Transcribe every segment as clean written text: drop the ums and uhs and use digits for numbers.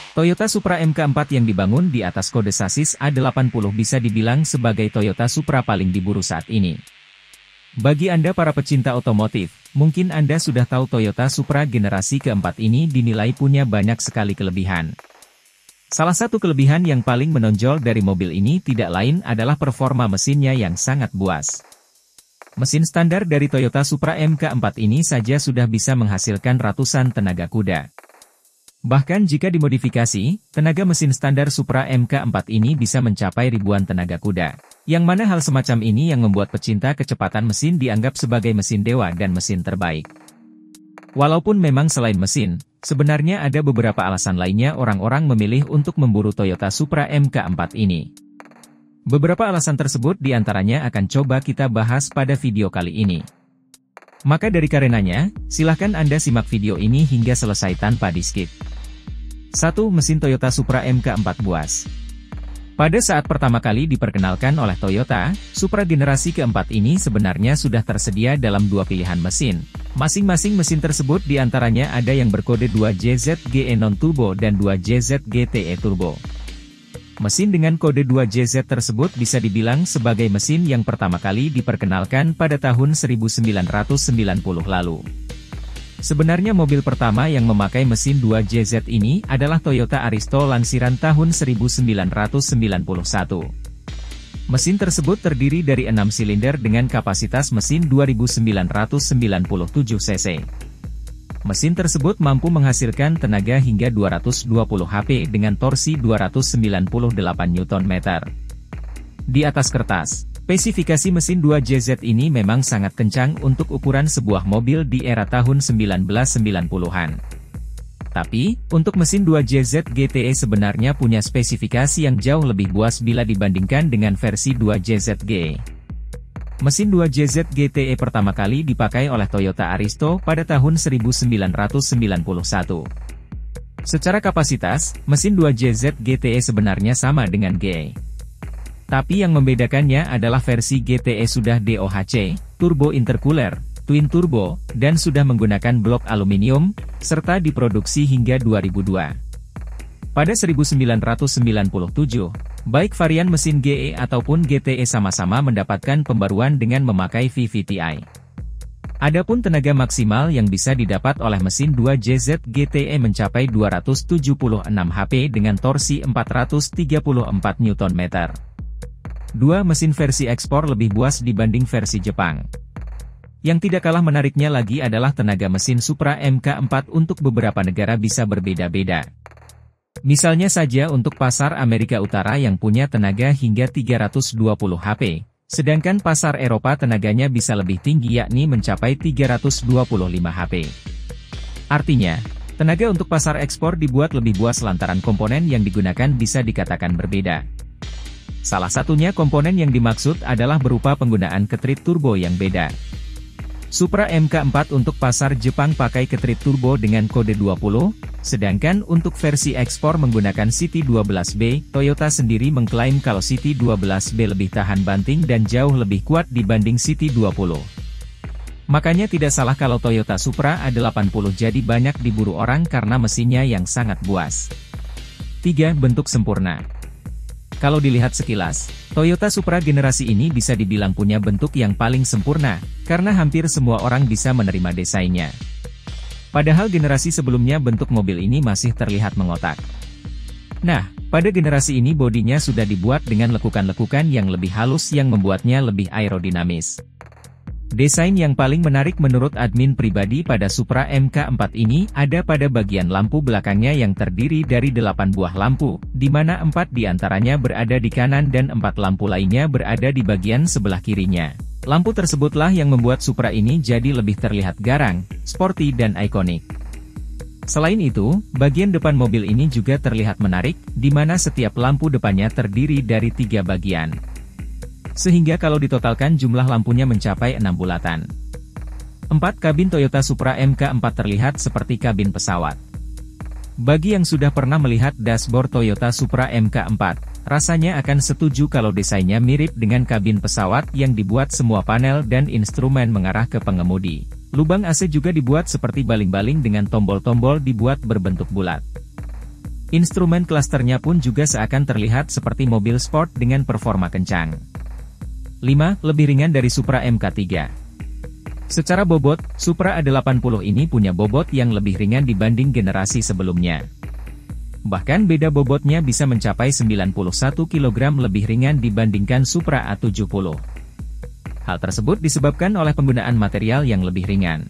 Toyota Supra MK4 yang dibangun di atas kode sasis A80 bisa dibilang sebagai Toyota Supra paling diburu saat ini. Bagi Anda para pecinta otomotif, mungkin Anda sudah tahu Toyota Supra generasi keempat ini dinilai punya banyak sekali kelebihan. Salah satu kelebihan yang paling menonjol dari mobil ini tidak lain adalah performa mesinnya yang sangat buas. Mesin standar dari Toyota Supra MK4 ini saja sudah bisa menghasilkan ratusan tenaga kuda. Bahkan jika dimodifikasi, tenaga mesin standar Supra MK4 ini bisa mencapai ribuan tenaga kuda. Yang mana hal semacam ini yang membuat pecinta kecepatan mesin dianggap sebagai mesin dewa dan mesin terbaik. Walaupun memang selain mesin, sebenarnya ada beberapa alasan lainnya orang-orang memilih untuk memburu Toyota Supra MK4 ini. Beberapa alasan tersebut diantaranya akan coba kita bahas pada video kali ini. Maka dari karenanya, silahkan Anda simak video ini hingga selesai tanpa di-skip. 1. Mesin Toyota Supra MK4 buas. Pada saat pertama kali diperkenalkan oleh Toyota, Supra generasi keempat ini sebenarnya sudah tersedia dalam dua pilihan mesin. Masing-masing mesin tersebut diantaranya ada yang berkode 2JZGE non-turbo dan 2JZGTE turbo. Mesin dengan kode 2JZ tersebut bisa dibilang sebagai mesin yang pertama kali diperkenalkan pada tahun 1990 lalu. Sebenarnya mobil pertama yang memakai mesin 2JZ ini adalah Toyota Aristo lansiran tahun 1991. Mesin tersebut terdiri dari 6 silinder dengan kapasitas mesin 2997 cc. Mesin tersebut mampu menghasilkan tenaga hingga 220 HP dengan torsi 298 Nm. Di atas kertas, spesifikasi mesin 2JZ ini memang sangat kencang untuk ukuran sebuah mobil di era tahun 1990-an. Tapi, untuk mesin 2JZ GTE sebenarnya punya spesifikasi yang jauh lebih buas bila dibandingkan dengan versi 2JZ GE. Mesin 2JZ GTE pertama kali dipakai oleh Toyota Aristo pada tahun 1991. Secara kapasitas, mesin 2JZ GTE sebenarnya sama dengan GE. Tapi yang membedakannya adalah versi GTE sudah DOHC, turbo intercooler, twin turbo, dan sudah menggunakan blok aluminium, serta diproduksi hingga 2002. Pada 1997, baik varian mesin GE ataupun GTE sama-sama mendapatkan pembaruan dengan memakai VVT-i. Adapun tenaga maksimal yang bisa didapat oleh mesin 2JZ GTE mencapai 276 HP dengan torsi 434 Nm. 2. Mesin versi ekspor lebih buas dibanding versi Jepang. Yang tidak kalah menariknya lagi adalah tenaga mesin Supra MK4 untuk beberapa negara bisa berbeda-beda. Misalnya saja untuk pasar Amerika Utara yang punya tenaga hingga 320 HP, sedangkan pasar Eropa tenaganya bisa lebih tinggi yakni mencapai 325 HP. Artinya, tenaga untuk pasar ekspor dibuat lebih buas lantaran komponen yang digunakan bisa dikatakan berbeda. Salah satunya komponen yang dimaksud adalah berupa penggunaan ketrit turbo yang beda. Supra MK4 untuk pasar Jepang pakai ketrit turbo dengan kode 20, sedangkan untuk versi ekspor menggunakan CT12B, Toyota sendiri mengklaim kalau CT12B lebih tahan banting dan jauh lebih kuat dibanding CT20. Makanya tidak salah kalau Toyota Supra A80 jadi banyak diburu orang karena mesinnya yang sangat buas. 3. Bentuk sempurna. Kalau dilihat sekilas, Toyota Supra generasi ini bisa dibilang punya bentuk yang paling sempurna, karena hampir semua orang bisa menerima desainnya. Padahal generasi sebelumnya bentuk mobil ini masih terlihat mengotak. Nah, pada generasi ini bodinya sudah dibuat dengan lekukan-lekukan yang lebih halus yang membuatnya lebih aerodinamis. Desain yang paling menarik menurut admin pribadi pada Supra MK4 ini ada pada bagian lampu belakangnya yang terdiri dari 8 buah lampu, di mana 4 diantaranya berada di kanan dan 4 lampu lainnya berada di bagian sebelah kirinya. Lampu tersebutlah yang membuat Supra ini jadi lebih terlihat garang, sporty dan ikonik. Selain itu, bagian depan mobil ini juga terlihat menarik, di mana setiap lampu depannya terdiri dari 3 bagian. Sehingga kalau ditotalkan jumlah lampunya mencapai 6 bulatan. 4. Kabin Toyota Supra MK4 terlihat seperti kabin pesawat. Bagi yang sudah pernah melihat dashboard Toyota Supra MK4, rasanya akan setuju kalau desainnya mirip dengan kabin pesawat yang dibuat semua panel dan instrumen mengarah ke pengemudi. Lubang AC juga dibuat seperti baling-baling dengan tombol-tombol dibuat berbentuk bulat. Instrumen klasternya pun juga seakan terlihat seperti mobil sport dengan performa kencang. 5. Lebih ringan dari Supra MK3. Secara bobot, Supra A80 ini punya bobot yang lebih ringan dibanding generasi sebelumnya. Bahkan beda bobotnya bisa mencapai 91 kg lebih ringan dibandingkan Supra A70. Hal tersebut disebabkan oleh penggunaan material yang lebih ringan.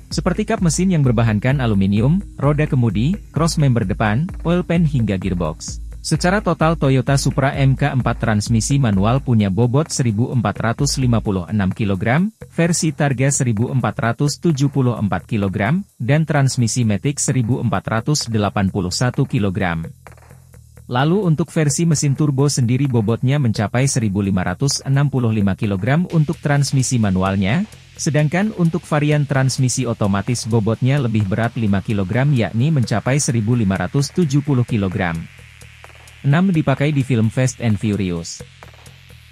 Seperti kap mesin yang berbahankan aluminium, roda kemudi, cross member depan, oil pan hingga gearbox. Secara total Toyota Supra MK4 transmisi manual punya bobot 1456 kg, versi Targa 1474 kg, dan transmisi Matic 1481 kg. Lalu untuk versi mesin turbo sendiri bobotnya mencapai 1565 kg untuk transmisi manualnya, sedangkan untuk varian transmisi otomatis bobotnya lebih berat 5 kg yakni mencapai 1570 kg. 6. Dipakai di film Fast and Furious.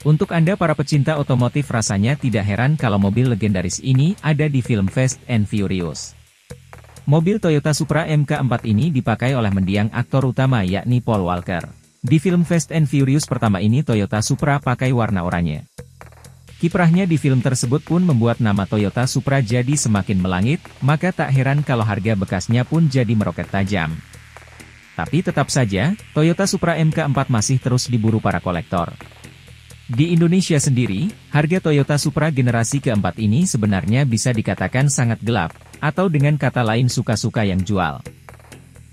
Untuk Anda para pecinta otomotif rasanya tidak heran kalau mobil legendaris ini ada di film Fast and Furious. Mobil Toyota Supra MK4 ini dipakai oleh mendiang aktor utama yakni Paul Walker. Di film Fast and Furious pertama ini Toyota Supra pakai warna oranye. Kiprahnya di film tersebut pun membuat nama Toyota Supra jadi semakin melangit, maka tak heran kalau harga bekasnya pun jadi meroket tajam. Tapi tetap saja, Toyota Supra MK4 masih terus diburu para kolektor. Di Indonesia sendiri, harga Toyota Supra generasi keempat ini sebenarnya bisa dikatakan sangat gelap, atau dengan kata lain suka-suka yang jual.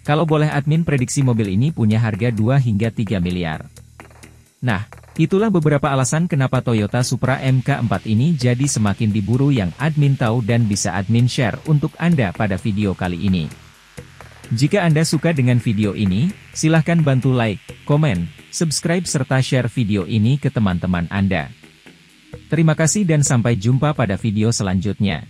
Kalau boleh admin prediksi mobil ini punya harga 2 hingga 3 miliar. Nah, itulah beberapa alasan kenapa Toyota Supra MK4 ini jadi semakin diburu yang admin tahu dan bisa admin share untuk Anda pada video kali ini. Jika Anda suka dengan video ini, silahkan bantu like, komen, subscribe serta share video ini ke teman-teman Anda. Terima kasih dan sampai jumpa pada video selanjutnya.